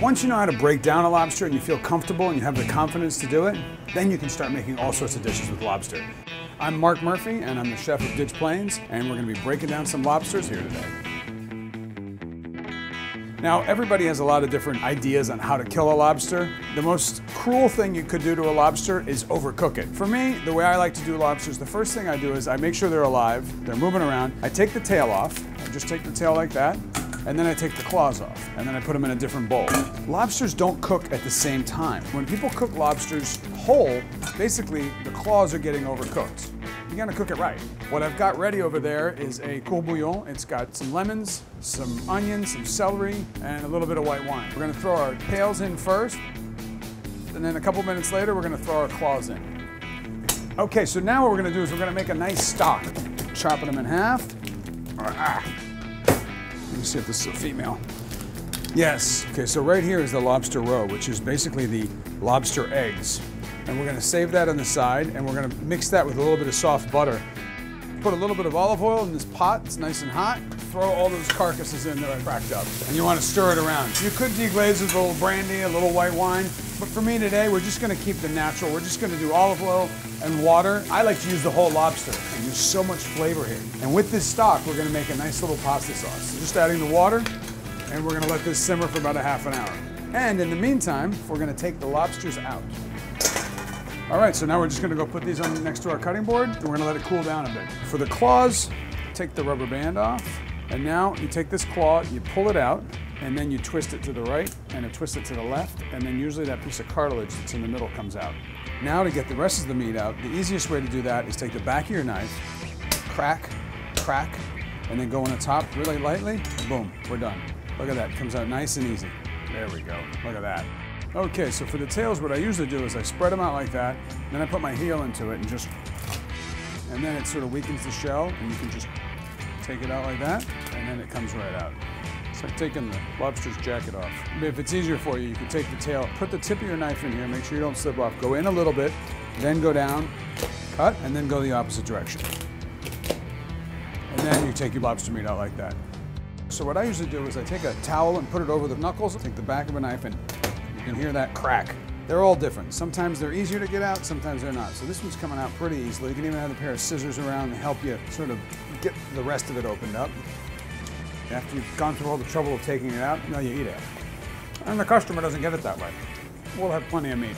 Once you know how to break down a lobster and you feel comfortable and you have the confidence to do it, then you can start making all sorts of dishes with lobster. I'm Marc Murphy, and I'm the chef of Ditch Plains, and we're going to be breaking down some lobsters here today. Now, everybody has a lot of different ideas on how to kill a lobster. The most cruel thing you could do to a lobster is overcook it. For me, the way I like to do lobsters, the first thing I do is I make sure they're alive, they're moving around. I take the tail off, I just take the tail like that, and then I take the claws off, and then I put them in a different bowl. Lobsters don't cook at the same time. When people cook lobsters whole, basically the claws are getting overcooked. You gotta cook it right. What I've got ready over there is a cool bouillon. It's got some lemons, some onions, some celery, and a little bit of white wine. We're gonna throw our tails in first, and then a couple minutes later, we're gonna throw our claws in. Okay, so now what we're gonna do is we're gonna make a nice stock. Chopping them in half. Let me see if this is a female. Yes, okay, so right here is the Lobster Roe, which is basically the lobster eggs. And we're gonna save that on the side, and we're gonna mix that with a little bit of soft butter. Put a little bit of olive oil in this pot, it's nice and hot. Throw all those carcasses in that I cracked up. And you wanna stir it around. You could deglaze with a little brandy, a little white wine, but for me today, we're just gonna keep the natural. We're just gonna do olive oil and water. I like to use the whole lobster, and there's so much flavor here. And with this stock, we're gonna make a nice little pasta sauce. Just adding the water, and we're gonna let this simmer for about a half an hour. And in the meantime, we're gonna take the lobsters out. All right, so now we're just gonna go put these on next to our cutting board, and we're gonna let it cool down a bit. For the claws, take the rubber band off, and now you take this claw, you pull it out, and then you twist it to the right, and you twist it to the left, and then usually that piece of cartilage that's in the middle comes out. Now to get the rest of the meat out, the easiest way to do that is take the back of your knife, crack, crack, and then go on the top really lightly, boom, we're done. Look at that, it comes out nice and easy. There we go, look at that. Okay, so for the tails, what I usually do is I spread them out like that, then I put my heel into it and then it sort of weakens the shell, and you can just take it out like that, and then it comes right out. It's like taking the lobster's jacket off. If it's easier for you, you can take the tail, put the tip of your knife in here, make sure you don't slip off. Go in a little bit, then go down, cut, and then go the opposite direction. And then you take your lobster meat out like that. So what I usually do is I take a towel and put it over the knuckles, take the back of a knife, and you can hear that crack. They're all different. Sometimes they're easier to get out, sometimes they're not. So this one's coming out pretty easily. You can even have a pair of scissors around to help you sort of get the rest of it opened up. After you've gone through all the trouble of taking it out, now you eat it. And the customer doesn't get it that way. We'll have plenty of meat.